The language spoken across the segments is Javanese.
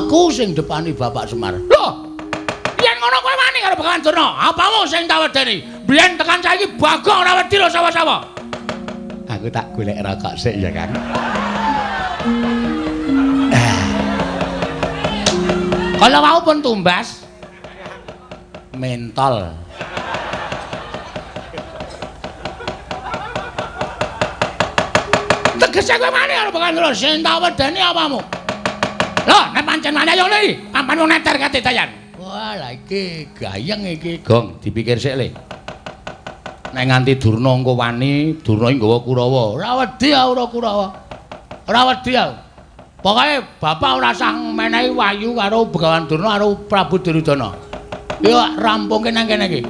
Aku sing depani Bapak Semar. Lho, yen ngono kowe wani karo Begawan Durna. Apamu sing tak wedeni? Biyen tekan saiki Bagong ora wedi lho sapa-sapa. Aku tak golek rokok sik ya, Kang. Kalau mau pun tumbas mentol. Tegese kowe mani karo Begawan Durna sing tak wedeni apamu? Lho, nek pancen mani ayo iki, papan wong neter kate dayan. Wah, lah iki gayeng iki, Gong, dipikir sik le. Nek nganti Durna engko wani, Durna iki nggawa Kurawa. Ora wedi ora Kurawa. Ora wedi aku. Pokoke bapak ora usah menehi wayu karo Begawan Durna karo Prabu Duryudana. Yo rampungke nang kene iki.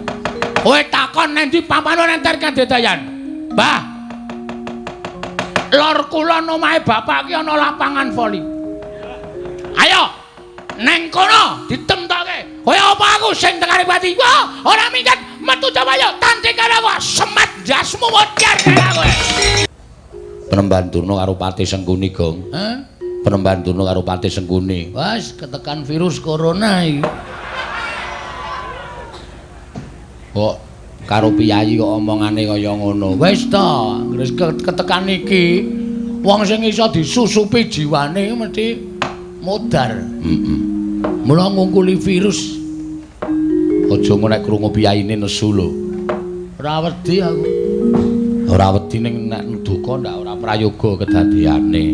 Kowe takon nang ndi pampano nenter Kadedayan. Mbah. Lor kulon omahe bapak ki ana lapangan voli. Ayo neng kono ditemtoke. Kaya apa aku sing tekani pati. Wah, ora minggat metu Jawaya tanti karawa semat jasmu mocar kaya kowe. Penemban Durna karo Pati Sengkuni, Gong. Hah? Penemban Durna karo Pati Sengkuni. Wes ketekan virus corona iki. Kok karo piyayi kok omongane kaya ngono. Wis ta, wis ketekan iki wong sing iso disusupi jiwane mesti modar. Mula ngungkuli virus. Aja nek krungu piyayine nesu lho. Ora wedi aku. Ora wedi ning nek duka ndak ora prayoga kedadeane.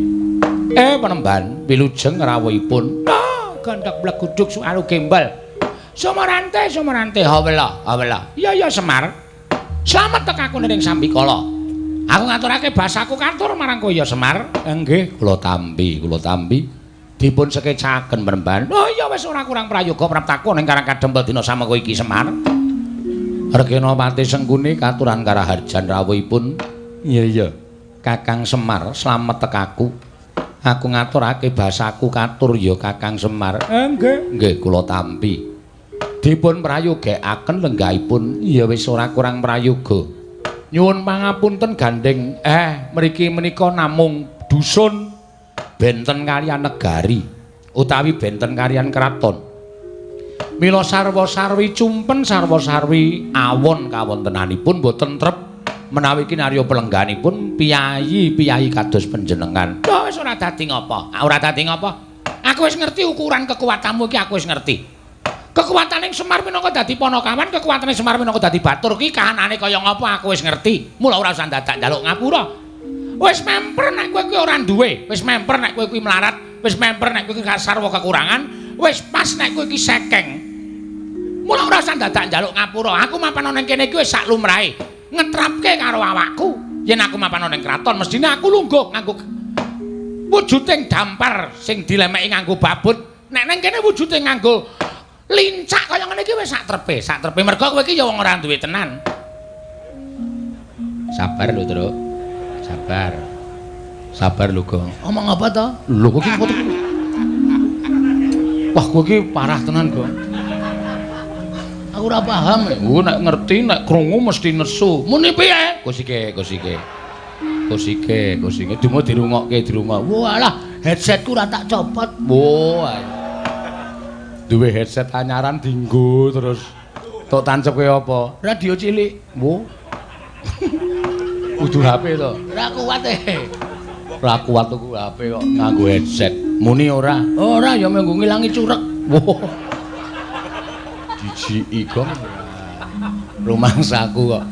Penemban wilujeng rawuhipun. Gandak bleguduk suaru gembal. Sumarante, hawela. Iya Semar. Slamet tekaku ning Sambikala. Aku ngaturake basaku katur marang kowe ya Semar. Nggih, kula tampi. Dipun sekecaken Penemban. Oh iya wis ora kurang prayoga praptaku ning Karang Kadempel dina samengko iki Semar. Regena Pati Sengkuni katuran karaharjan rawuhipun. Iya. Kakang Semar, slamet tekaku. Aku ngaturake basaku katur ya Kakang Semar. Nggih, kula tampi. Dipun prayogekaken lenggahipun ya wis ora kurang prayoga. Nyuwun pangapunten gandeng. Mriki menika namung dusun benten kaliyan negari utawi benten kaliyan kraton. Mila sarwa-sarwi cumpen sarwa-sarwi awon kawontenanipun boten trep menawi kinarya pelengganipun piyayi-piyayi kados panjenengan. Wis ora dadi ngapa? Ora dadi ngapa? Aku wis ngerti ukuran kekuatanmu iki, aku wis ngerti. Kekuwataning Semar minangka dadi Panakawan, kekuwataning Semar minangka dadi Batur ki kahanane kaya ngapa aku wis ngerti. Mula ora usah dadak njaluk ngapura. Wis memper nek kowe kuwi ora duwe, wis memper nek kowe kuwi melarat, wis memper nek kowe kuwi sarwa kekurangan, wis pas nek kowe iki sekeng. Mula ora usah dadak njaluk ngapura. Aku mapan ning kene iki wis sak lumrahe. Ngetrapke karo awakku. Yen aku mapan ning kraton mestine aku lungguh nganggo wujuding dampar sing dilemeki nganggo babut. Nek ning kene wujude nganggo lincak kaya ngene iki wis sak trepe. Mergo kowe iki ya wong ora duwe tenan. Sabar lho, Truk. Sabar lho, Gong. Omong apa to? Lho kok iki foto. Wah, kowe iki parah tenan, Gong. Aku ora paham. Nek ngerti nek krungu mesti nesu. Muni piye? Kusike. Dumo dirungokke. Walah, headsetku ora tak copot. Wah. Duwe headset anyaran dinggo terus tok tancepke apa? Radio cilik. Wo. Kudu HP to. Ora kuat Ora kuat tuku HP kok nganggo headset. Muni ora? Ora ya mengko ngilangi curek. Wo. Dijiki Gong. Rumangsaku kok.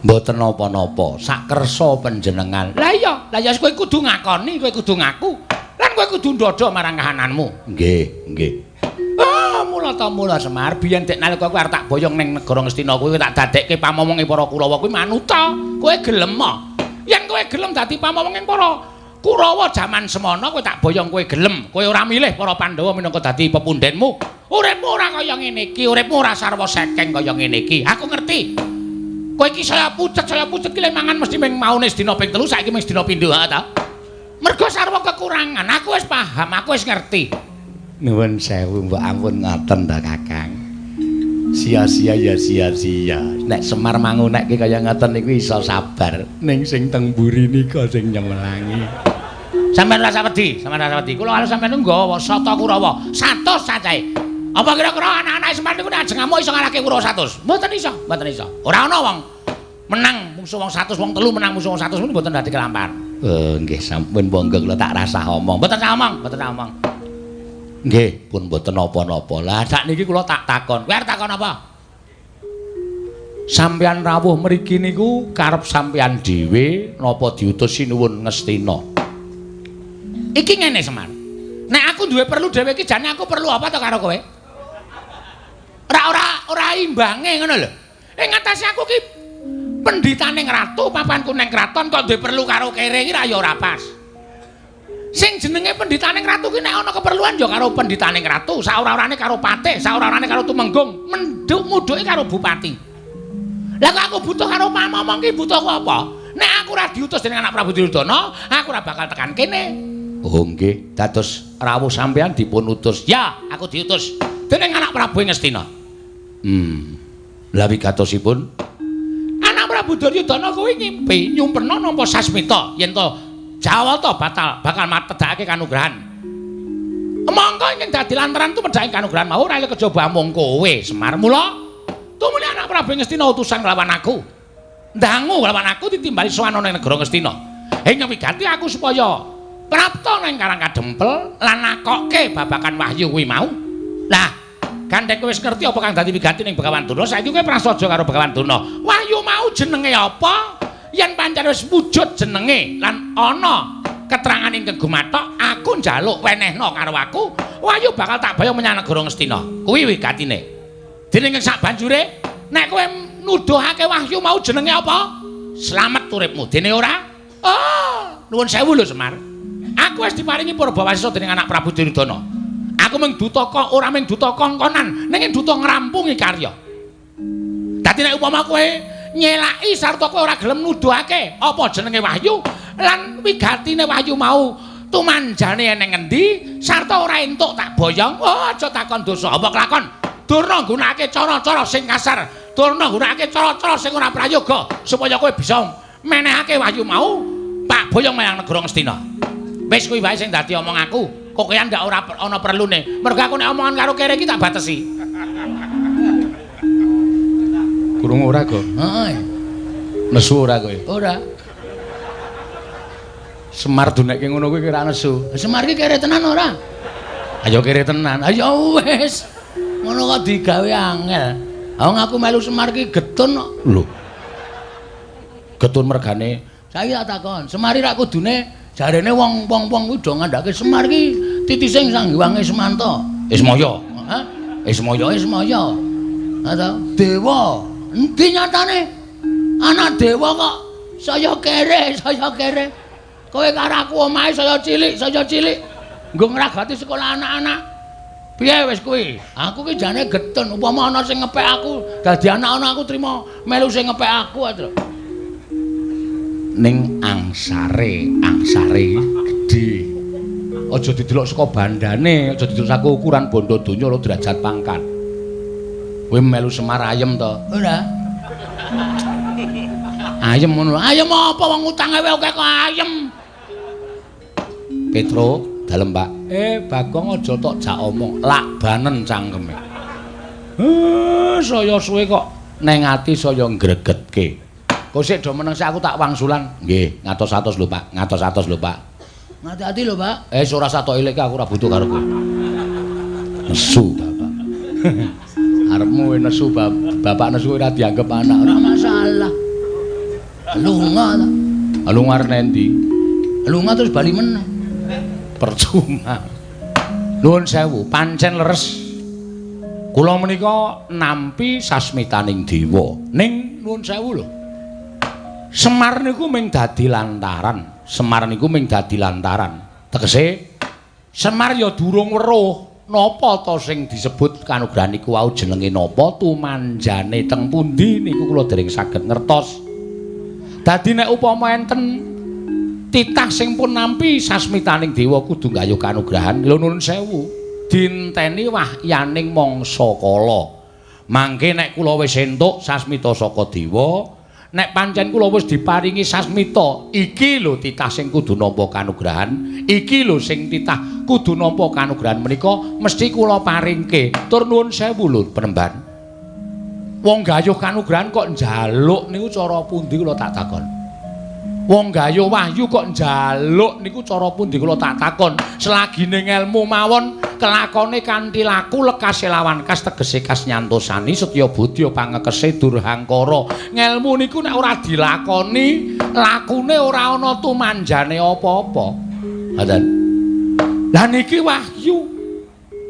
Mboten napa-napa. Sak kersa panjenengan. Lah iya kowe kudu ngakoni, kowe kudu ngaku. Lan kowe kudu ndodho marang kahananmu. Nggih. Mula Semar, biyen dek nalika kowe arep tak boyong ning negara Ngastina kuwi tak dadekke pamomonge para Kurawa kuwi manuta. Kowe gelem mo. Yen kowe gelem dadi pamomonging para Kurawa jaman semana kowe tak boyong kowe gelem. Kowe ora milih para Pandhawa minangka dadi pepundenmu. Uripmu ora kaya ngene iki, uripmu ora sarwa sekeng kaya ngene iki. Aku ngerti. Kowe iki saya pucet ki mangan mesti ming maune sedina ping 3 saiki ming sedina pindho ta. Mergo sarwa kekurangan. Aku wis paham, aku wis ngerti. Nuwun sewu, mbok ampun ngoten ta Kakang. Sia-sia ya sia-sia. Nek Semar mangunekke kaya ngoten niku iso sabar. Ning sing teng mburi nika sing nyemelangi. Sampeyan rasa wedi, Kula karo sampeyan nggawa Sata Kurawa 100 cacahe. Apa kira-kira anak-anak Semar niku nek ajeng ngamuk iso ngalahke Kurawa 100? Mboten iso. Ora ana wong menang musuh wong 100, wong 3 menang musuh wong 100 niku mboten dadi kelampahan. Nggih sampun monggo kula tak rasah omong. Mboten sak omong. Nggih, pun mboten napa-napa. Lah sakniki kula tak takon. Kowe arep takon apa? Sampeyan rawuh mriki niku karep sampeyan dhewe napa diutus sinuwun Ngastina? Iki ngene Semar. Nek aku duwe perlu dhewe iki jane aku perlu apa to karo kowe? Ora imbange ngono lho. Ing ngatasé aku ki pendhitaning ratu, papanku ning kraton kok duwe perlu karo kere iki ra ya ora pas. Sing jenenge pendhitaning ratu ki nek ana keperluan ya karo pendhitaning ratu, saora-orane karo patih, saora-orane karo tumenggung, mudhuke karo bupati. Lah kok aku butuh karo mamong ki butuh apa? Nek aku ora diutus dening anak Prabu Duryudana, aku ora bakal tekan kene. Oh nggih, dados rawuh sampeyan dipun utus. Ya, aku diutus dening anak Prabu Ngastina. Lah wigatosipun anak Prabu Duryudana kuwi ngimpi nyumpena nampa Sasmita yen to Jawata bakal matedhake kanugrahan. Monggo ing dadi lantaran tu medhake kanugrahan mau ora kejaba mung kowe Semar. Mula tumuli anak Prabu Ngastina utusan nglawan aku. Ndangu nglawan aku ditimbali sowan ana ing negara Ngastina. Ing wigati aku supaya prapta ning Karang Kadempel lan nakokke babakan wahyu kuwi mau. Lah, gandhek kowe wis ngerti apa kang dadi wigati ning Begawan Durna, saiki kowe prasaja karo Begawan Durna. Wahyu mau jenenge apa? Yen pancen wis wujud jenenge lan ana keterangan ing kegumathok, aku njaluk wenehna karo aku, wahyu bakal tak bayang menyang negara Ngastina. Kuwi wigatine. Dening sak banjure, nek kowe nuduhake wahyu mau jenenge apa? Slamet uripmu. Dene ora? Oh, nuwun sewu lho Semar. Aku wis diparingi Purbawasisa dening anak Prabu Duryudana. Aku mung duta kok ora mung duta kongkonan, ning duta ngrampungi karya. Dadi nek upama kowe nyelaki sarta kowe ora gelem nuduhake apa jenenge wahyu lan wigatine wahyu mau tumanjane ning endi sarta ora entuk tak boyong, oh aja takon dosa apa kelakon. Durna nggunakake cara-cara sing kasar, Durna nggunakake cara-cara sing ora prayoga supaya kowe bisa menehake wahyu mau tak boyong menyang negara Ngastina. Wis kuwi wae sing dadi omong aku. Kokean ndak ora ana perlune. Mergo aku nek omongan karo kere iki tak batesi. Kurung ora kok. Heeh. Nesu ora kowe? Ora. Semar dunekke ngono kuwi kira nesu. Semar iki kere tenan ora? Ayo kere tenan. Ayo wis. Ngono kok digawe angel. Wong aku melu Semar iki getun kok. Lho. Getun mergane. Saiki tak takon, Semar iki ra kudune jarene wong-wong kuwi do ngandhake Semar iki titising sanggiwange Semanta. Ismaya. Hah? Ismaya. Ada dewa. Endi nyatane? Anak dewa kok saya kere. Kowe karo aku omahe saya cilik. Nggo ngragati sekolah anak-anak. Piye wis kuwi? Aku ki jane getun upama ana sing ngepek aku, dadi anak ana aku trima melu sing ngepek aku aja. Ning angsare gedhe. Aja didelok saka bandane, aja didelok saka ukuran bondo donya lho derajat pangkat. Kowe melu Semar ayem to? Ora. Ayem ngono. Ayem apa wong utange akeh kok ayem. Petro, dalem Pak. Bagong aja tok jak omong, lakbanen cangkeme. Saya suwe kok neng ati saya ngregetke. Kok sik do meneng sik aku tak wangsulan. Nggih, ngatos-atos lho Pak, Ngati-ati lho Pak. Ora satok eleke aku ora butuh karo kowe. Nesu Bapak. Arepmu nesu Bapak nesu ora dianggep anak, ora masalah. Lunga ta. Lunga arep endi? Lunga terus bali meneh. Percuma. Nuwun sewu, pancen leres. Kula menika nampi sasmitaning dewa. Ning nuwun sewu lho. Semar niku mung dadi lantaran. Tegese Semar ya durung weruh napa to sing disebut kanugrahan niku wau jenenge napa, tumanjane teng pundi niku kula dereng saged ngertos. Dadi nek upama enten titah sing pun nampi sasmitaning dewa kudu nggayuh kanugrahan. Lho nuwun sewu, dinteni wahyaning mangsa kala. Mangke nek kula wis entuk sasmita saka dewa, nek pancen kula wis diparingi sasmita, iki lho titah sing kudu nampa kanugrahan, iki lho sing titah kudu nampa kanugrahan menika mesti kula paringke. Tur nuwun sewu lho Penemban. Wong gayuh kanugrahan kok njaluk niku cara pundi kula tak takon. Wong gayuh wahyu kok njaluk niku cara pundi kula tak takon. Selagine ngelmu mawon kelakone kanthi laku lekas lawan kas tegese kas nyantosani setya budya pangekese durhangkara. Ngelmu niku nek ora dilakoni lakune ora ana tumanjane apa-apa. Ngoten. Lah niki wahyu.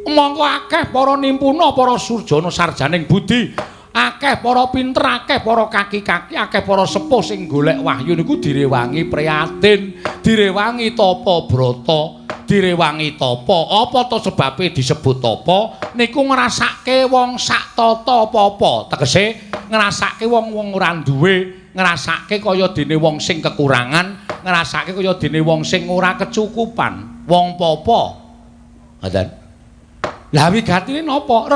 Monggo akeh para nimpuna para surjana sarjaning budi. Akeh para pinter, akeh para kaki-kaki, akeh para sepuh sing golek wahyu niku direwangi priyatin, direwangi tapa brata, direwangi tapa. Apa to sebabe disebut tapa? Niku ngrasake wong sak tata apa-apa. Tegese ngrasake wong-wong ora duwe, ngrasake kaya dene wong sing kekurangan, ngrasake kaya dene wong sing ora kecukupan. Wong apa? Ngoten. Lah wigatine napa?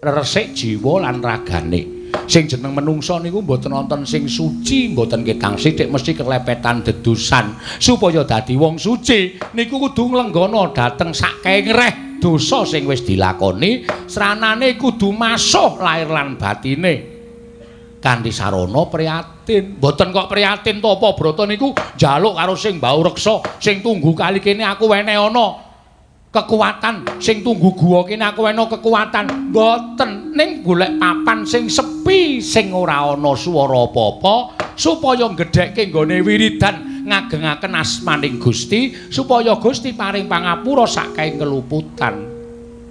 Resik jiwa lan ragane. Sing jeneng menungsa niku mboten wonten sing suci, mboten ketang sithik mesti kelepetan dedosan. Supaya dadi wong suci niku kudu nglenggana dhateng sakehe ngreh dosa sing wis dilakoni, sranane kudu masuh lair lan batine. Kanthi sarana priyatin. Mboten kok priyatin to apa brata niku njaluk karo sing mbau reksa, sing tunggu kali kene aku wene ana kekuatan, sing tunggu guwa kene aku eno kekuatan. Mboten, ning golek papan sing sepi sing ora ana swara apa-apa supaya gedhekke nggone wiridan ngagengaken asmaning Gusti supaya Gusti paring pangapura saking keluputan.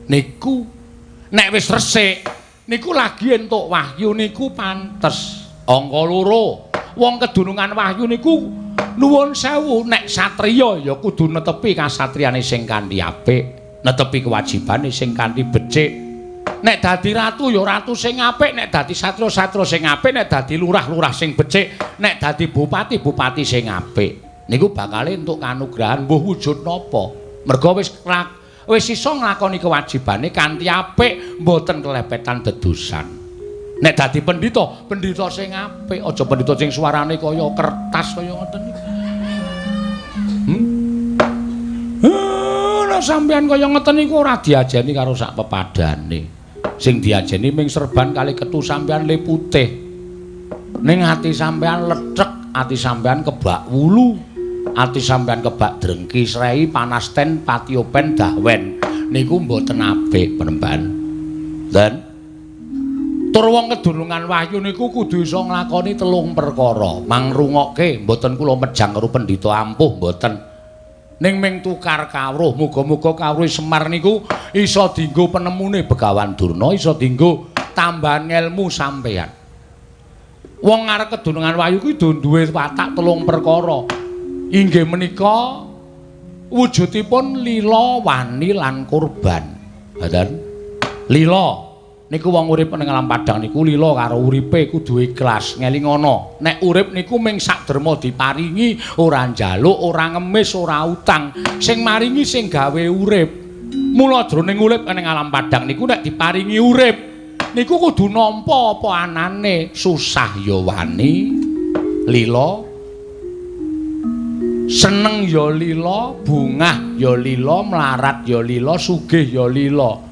Niku nek wis resik niku lagi entuk wahyu niku pantes. Angka 2. Wong kedunungan wahyu niku nuwun sewu nek satriya ya kudu netepi kasatriyane sing kanthi apik, netepi kewajibane sing kanthi becik. Nek dadi ratu ya ratu sing apik, nek dadi satra sing apik, nek dadi lurah sing becik, nek dadi bupati sing apik. Niku bakal entuk kanugrahan mbuh wujud napa. Merga wis iso nglakoni kewajibane kanthi apik, mboten kelepetan dedosan. Nek dadi pendhita sing apik, aja pendhita sing suarane kaya kertas kaya ngoten niku. Nek sampeyan kaya ngoten niku ora diajeni karo sak pepadane. Sing diajeni ming serban kali ketu sampeyan le putih. Ning ati sampeyan lecek, ati sampeyan kebak wulu, ati sampeyan kebak drengki, srei, panas ten, patiopen, dahwen. Niku mboten apik, Penemban. Dan tur wong kedunungan wahyu niku kudu iso nglakoni 3 perkara. Mangrungokke mboten kula mejang karo pendhita ampuh mboten. Ning ming tukar kawruh, muga-muga kawruh Semar niku iso dienggo penemune Begawan Durna, iso dienggo tambahan ilmu sampeyan. Wong arep kedunungan wahyu kuwi duwe watak 3 perkara. Inggih menika wujudipun lila, wani lan kurban. Ngoten. Lila niku wong urip ning alam padang niku lila karo uripe kudu ikhlas ngelingana. Nek urip niku ming sak derma diparingi, ora njaluk, ora ngemis, ora utang. Sing maringi sing gawe urip. Mula jroning urip ning alam padang niku nek diparingi urip niku kudu nampa apa anane, susah ya wani, lila, seneng ya lila, bungah ya lila, mlarat ya lila, sugih ya lila.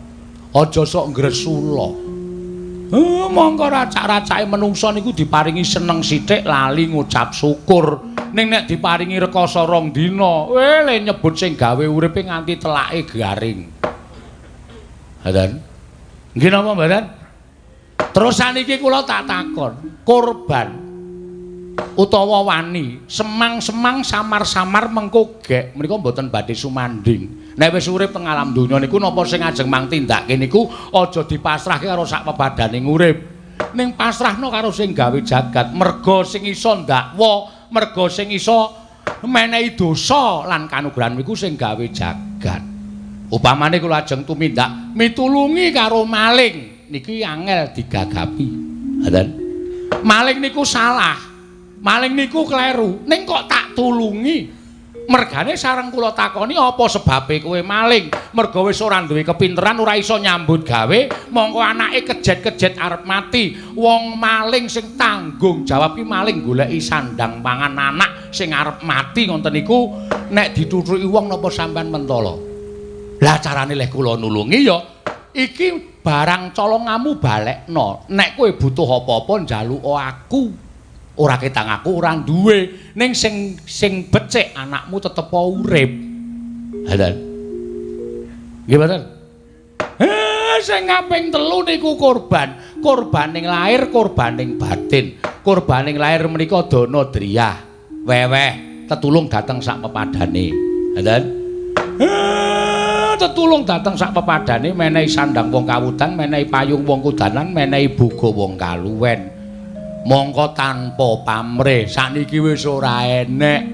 Aja sok ngresula. Mongko racak-racake menungsa niku diparingi seneng sithik lali ngucap syukur. Ning nek diparingi rekoso 2 dina, le nyebut sing gawe uripe nganti telake garing. Ngoten. Nggih napa mboten? Terus saniki kula tak takon, kurban utawa wani, semang-semang samar-samar mengko gek menika mboten badhe sumanding. Nek wis urip teng alam donya niku napa sing ajeng mang tindake niku aja dipasrahke karo sak pepadaning urip. Ning pasrahno karo sing gawe jagat, merga sing iso ndakwa, merga sing iso menehi dosa lan kanugrahan niku sing gawe jagat. Upamane kula ajeng tumindak mitulungi karo maling niki angel digagapi. Ngoten. Maling niku salah. Maling niku kleru, ning kok tak tulungi. Mergane sareng kula takoni apa sebabe kowe maling? Merga wis ora duwe kepinteran, ora iso nyambut gawe, mongko anake kejet-kejet arep mati. Wong maling sing tanggung jawab ki maling goleki sandang pangan anak sing arep mati ngoten niku nek ditutuki wong napa sampean mentala. Lah carane leh kula nulungi ya iki barang colongamu balekno. Nek kowe butuh apa-apa njaluk aku. Ora ketang aku ora duwe ning sing becik anakmu tetep urip. Hadan. Nggih mboten? Sing kaping 3 niku korban. Korbaning lahir, korbaning batin. Korbaning lahir menika dana driyah. Weweh tetulung dateng sak pepadane. Hadan. Tetulung dateng sak pepadane menehi sandang wong kawudan, menehi payung wong kudanan, menehi boga wong kaluwen. Mongko tanpa pamrih sakniki wis ora enek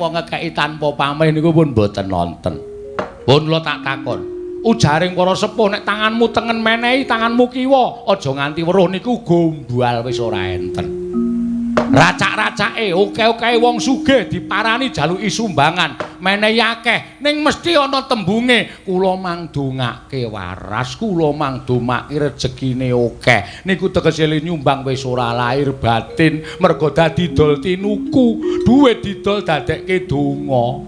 wong ngekeki tanpa pamrih niku pun mboten nonton. Pun kula tak takon ujaring para sepuh nek tanganmu tengen menehi tanganmu kiwa aja nganti weruh niku gombal wis ora enten. Racak-racake oke-oke wong sugih diparani jaluki sumbangan menehi akeh ning mesti ana tembunge kula mangdongake waras, kula mangdomake rejekine akeh. Niku tegese nyumbang wis ora lahir batin mergo dadi dol tinuku, duwe didol dadekke donga.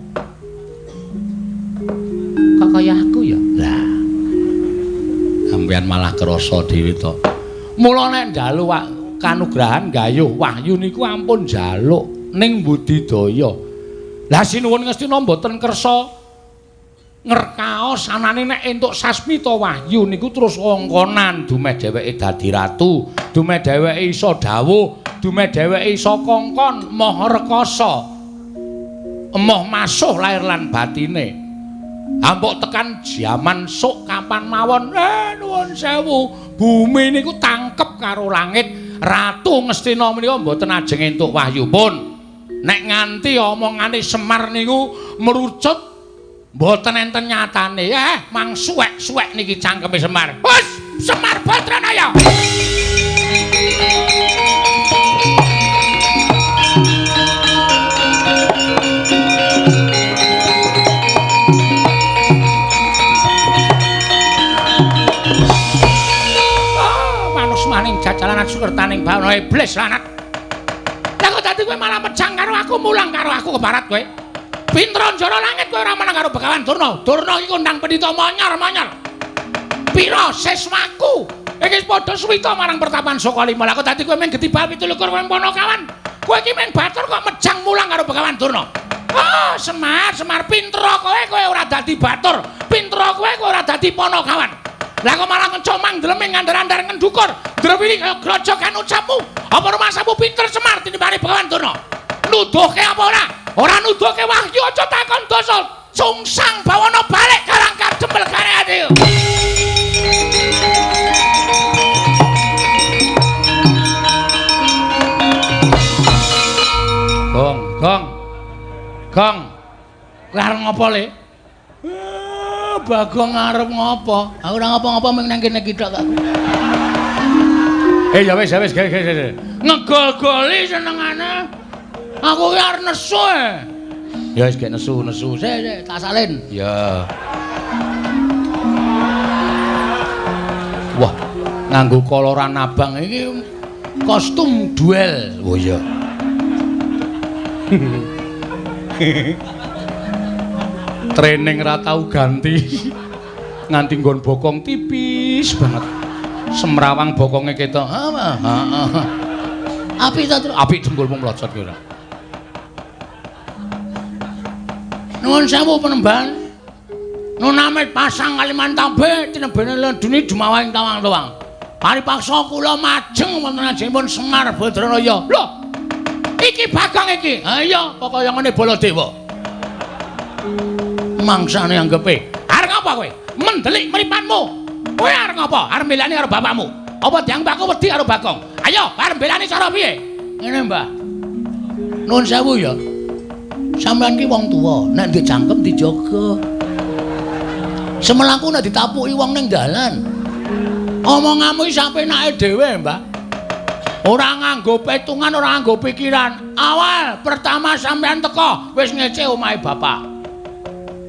Kok kaya aku ya? Lah. Sampeyan malah krasa dhewe to. Mula nek njaluk kanugrahan gayuh wahyu niku ampun njaluk ning budidaya. Lah sinuwun Ngastina mboten kersa ngerkaos anane nek entuk sasmita wahyu niku terus wongkonan dumeh dheweke dadi ratu, dumeh dheweke iso dawuh, dumeh dheweke iso kongkon moh rekasa. Emoh masuh lahir lan batine. Ampuk tekan jaman sok kapan mawon nuwun sewu bumi niku tangkep karo langit. Ratu Ngastina menika mboten ajeng entuk wahyu pun. Nek nganti omongane Semar niku merucut mboten enten nyatane. Mang suwek-suwek niki cangkeme Semar. Wes, Semar Badranaya. Maning jajalan sukertaning bawana iblis lanat. Lah kok dadi kowe malah mejang karo aku, mulang karo aku ke barat kowe. Pintra njara langit kowe ora menang karo Begawan Durna. Durna iki kondang pendhita monyar-monyar. Pira siswaku iki padha suwita marang pertapan Sokalima. Lah kok dadi kowe mung getibal 17 Ponokawan. Kowe iki mung batur kok mejang mulang karo Begawan Durna. Oh, Semar pintra kowe ora dadi batur. Pintra kowe ora dadi Ponokawan. Lah kok malah ngecomang dleming ngandar-andar ngendukur. Drewili kaya grojokan ucapmu. Apa rumasamu pinter Semar tinimbang Begawan Durna? Nuduhke apa ora? Ora nuduhke wahyu aja takon dosa. Sungsang bawana balik karangkap jembel gane ati. Gong. Kowe arep ngopo, Le? Bagong arep ngopo? Aku ora ngopo-ngopo mung nang kene kithok kok. Ya wis. Ngegol-goli senengane. Aku ki arep nesu. Ya wis gek nesu. Sik, tak salin. Ya. Wah, nganggo koloran abang iki kostum duel. Oh iya. Training ra tau ganti. Nganti nggon bokong tipis banget. Semrawang bokonge ketok. Apik ta, Tru? Apik jempulmu mlocot ki ora. Nuwun sewu penemban. Nunamit pasang Kalimantan B tinebene Lenduni Jumawahing tawang-tawang. Paripaksa kula majeng wonten ajengipun Semar Badranaya. Lho. Iki Bagong iki. Ha iya, kaya ngene Baladewa. Mangsane anggepe. Arep ngapa kowe? Mendelik mripanmu. Kowe arep ngapa? Arep mbelani karo bapakmu. Apa diambakku wedi karo Bagong? Ayo, arep mbelani cara piye? Ngene, Mbah. Nuwun sewu ya. Sampeyan ki wong tuwa, nek ndek cangkem dijaga. Semelaku nek ditapuki wong ning dalan. Omonganmu iki sampe enake dhewe, Mbah. Ora nganggo petungan, ora nganggo pikiran. awal pertama sampean teko wis ngece omahe bapak.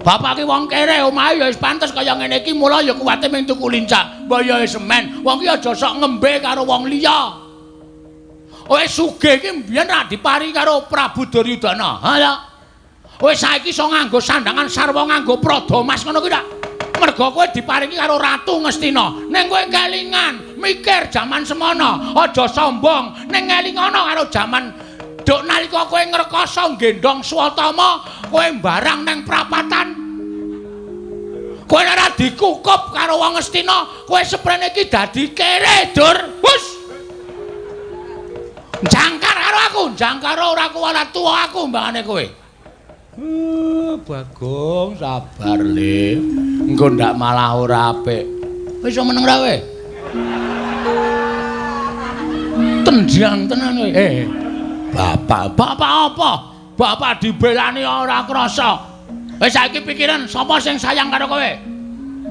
Bapak ki wong kere, omahe ya wis pantes kaya ngene iki, mula ya kuwate ming tuku lincah, mbayahe semen. Wong ki aja sok ngembe karo wong liya. Wis sugih ki mbiyen ra dipari karo Prabu Duryudana. Ha ya. Wis saiki iso nganggo sandangan sarwa nganggo prada mas ngono kuwi ta. Merga kowe diparingi karo Ratu Ngastina. Ning kowe kelingan, mikir jaman semono, aja sombong. Ning ngelingono karo jaman duk nalika kowe ngrekoso gendong Swatama, kowe mbarang nang prapatan. Kowe ora dikukup karo wong Ngastina, kowe seprene iki dadi kere, Dur. Wus. Jangkar karo aku, jangkar ora kuwala tuwa aku mbangane kowe. Bagong sabar le. Engko ndak malah ora apik. Wis iso meneng ra kowe? Tendian tenan kowe. Bapak apa? Bapak dibelani ora krasa. Wis saiki pikiran sapa sing sayang karo kowe?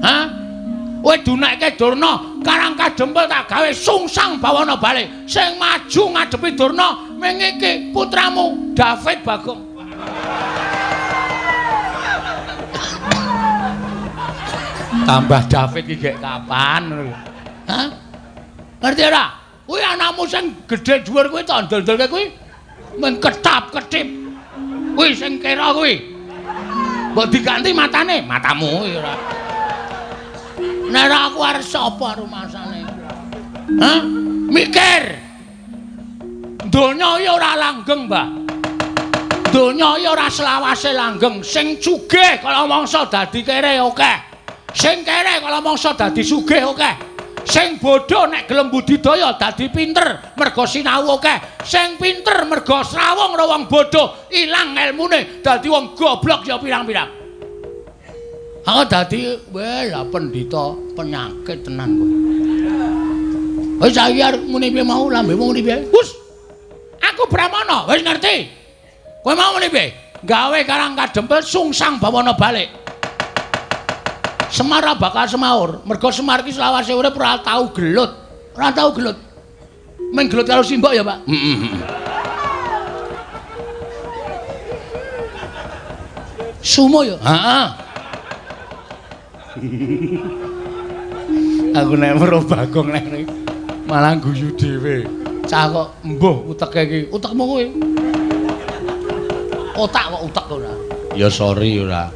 Hah? Kowe dunekke Durna, Karang Kadempel tak gawe sungsang bawana bali. Sing maju ngadepi Durna ming iki putramu David Bagong. Tambah David iki gek kapan? Hah? Ngerti ora? Kuwi anakmu sing gedhe dhuwur kuwi ta ndel-ndelke kuwi men ketap-ketip. Kuwi sing kira kuwi. Mbok diganti matane, matamu ora. Nek aku arep sapa rumasane? Hah? Mikir. Donya ya ora langgeng, Mbah. Donya ya ora selawase langgeng. Sing sugih kala mangsa dadi kere akeh. Sing kere kala mangsa dadi sugih akeh. Sing bodho nek gelem budidaya dadi pinter merga sinau akeh. Sing pinter merga srawung karo wong bodho ilang elmune dadi wong goblok ya pirang-pirang. Aku dadi lah pendhita penyakit tenan kowe. Wis saiki arep muni piye mau lambemu muni piye? Wus. Aku Brahmana, wis ngerti. Kowe mau muni piye? Gawe Karang Kadempel sungsang bawana balik. Semar bakal semaur, merga Semar ki selawase urip ora tau gelut. Ora tau gelut. Ming gelut karo simbok ya, Pak? Sumo ya? Heeh. Aku nek weruh Bagong nek malah guyu dhewe. Cah kok mbuh uteke iki. Utekmu kowe. Otak kok utek ora. Ya sorry ora.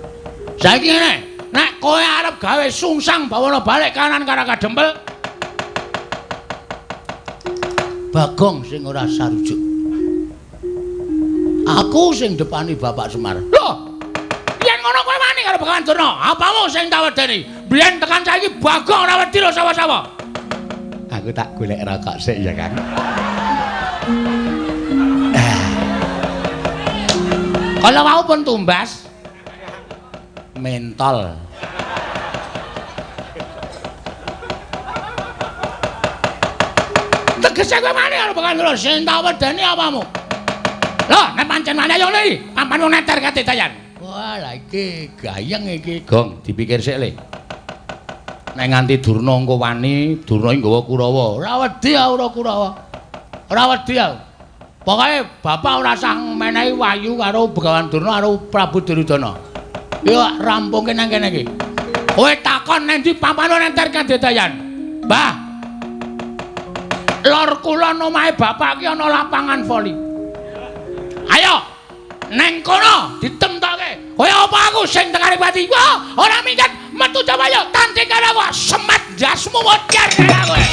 Saiki ngene. Nek kowe arep gawe sungsang bawana balik kanan Karang Kadempel, Bagong sing ora sarujuk. Aku sing depani Bapak Semar. Lho, yen ngono kowe wani karo Begawan Durna, apamu sing tak wedeni? Biyen tekan saiki Bagong ora wedi lho sapa-sapa. Aku tak golek rokok sik ya, Kang. Kalau mau pun tumbas mentol. Tegese kowe mani karo Begawan Durna, sing tak wedeni apamu? Lho, nek pancen mani ayo ngene iki, papan wong neter kate dayan. Wah, lah iki gayeng iki, Gong, dipikir sik le. Nek nganti Durna engko wani, Durna nggawa Kurawa. Ora wedi ora Kurawa. Ora wedi aku. Pokoke bapak ora sang menehi wayu karo Begawan Durna karo Prabu Duryudana. Yo rampungke nang kene iki. Kowe takon nang ndi pampano nenter kadedayan. Mbah. Lor kulon omahe bapak ki ana lapangan voli. Ayo. Neng kono ditemtoke. Kaya apa aku sing tekani pati. Wah, ora minggat metu coba yo tanti karo semat jasmu mocar karo kowe.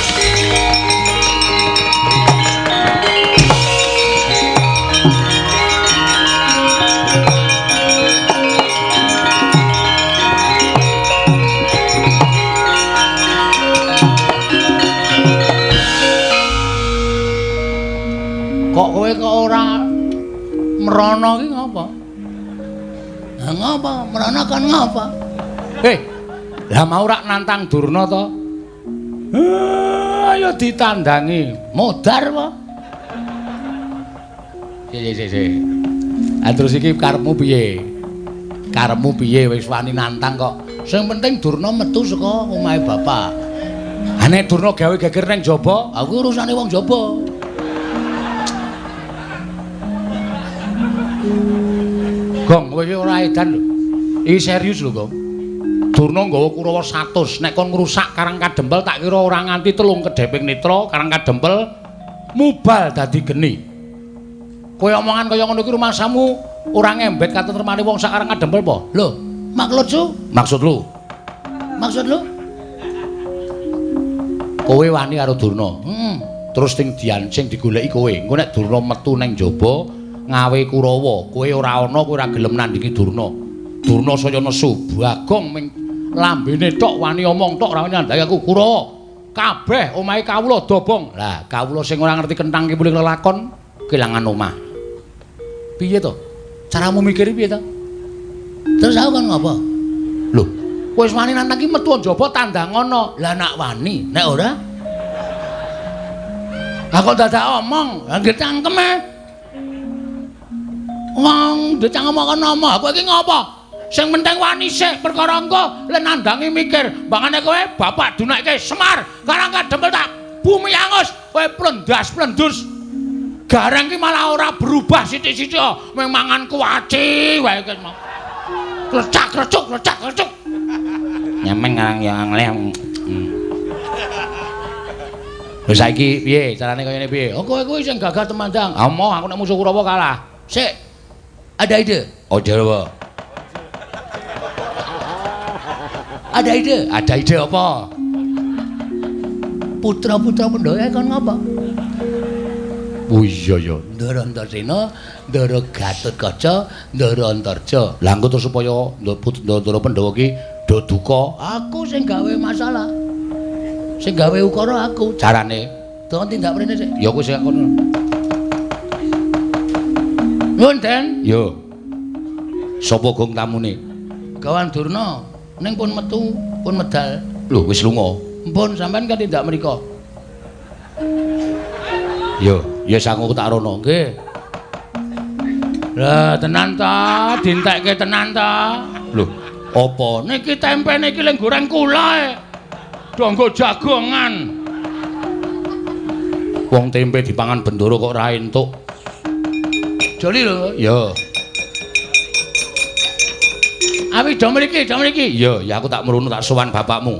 Kok kowe kok ora merana ki ngapa? Lah ngapa? Merana kan ngapa? Lah mau rak nantang Durna to? Ayo ditandangi, modar apa? Terus iki karepmu piye? Karepmu piye wis wani nantang kok? Sing penting Durna metu saka omahe bapak. Nek Durna gawe geger ning jaba, aku urusane wong jaba. Gong, kowe iki ora edan lho. Iki serius lho, Gong. Durna nggawa Kurawa 100. Nek kon ngrusak Karang Kadempel tak kira ora nganti 3 kedheping netra, Karang Kadempel mubal dadi geni. Kowe omongan kaya ngono iki rumasamu ora ngembet katentremane wong sak Karang Kadempel apa? Lho, maksud lu? Maksud lu? Kowe wani karo Durna. Terus sing digoleki kowe. Engko nek Durna metu ning jaba ngawe Kurawa, kowe ora ana, kowe ora gelem nandingi Durna. Durna saya nesu, Bagong ming lambene tok wani omong tok ora nyandhaki aku. Kurawa, kabeh omahe kawula dobong. Lah, kawula sing ora ngerti kentang ki mulih lelakon kelangan omah. Piye to? Caramu mikir piye to? Terus aku kan ngopo? Lho, kowe wis wani nang iki metu njaba tandang ngono. Lah nak wani, nek ora aku dadak omong, nggih cangkeme. Wong decang ngomong-ngomong, kowe iki ngopo? Sing penting wani sik perkara engko lan nandangi mikir. Mbangane kowe bapak dunakke Semar, Karang Kadempel tak bumi angus, kowe plendas-plendus. Gareng ki malah ora berubah sithik-sithik, mung mangan kuwaci wae kene. Klecak-klecuk. Nyemeng karang yang lem. Lho saiki piye carane kaya ngene piye? Oh kowe kuwi sing gagah temandang. Omo aku nek musuh Kurawa kalah. Sik. Ada ide? Ojo apa? Ada ide? Ada ide apa? Putra-putra Pandhawa kon ngapa? Oh iya ya. Ndara Antarsena, Ndara Gatotkaca, Ndara Antarja. Lah engko terus supaya Ndara Pandhawa ki do duka, aku sing gawe masalah. Sing gawe ukara aku. Carane to tindak mrene sik. Ya kowe sing kono. Nuwun, Den. Yo. Sapa Gong tamune? Gawan Durna ning pun metu, pun medal. Lho, wis lunga. Mpun sampean kan tindak mriko. Yo, yes aku tak rono, nggih. Lah tenan ta, dintekke tenan ta. Lho, apa niki tempene iki leng goreng kulae. Donggo jagongan. Wong tempe dipangan Bendoro kok ora entuk. Joli lho. Ya. Awi do mriki. Ya, ya aku tak mrono tak sowan bapakmu.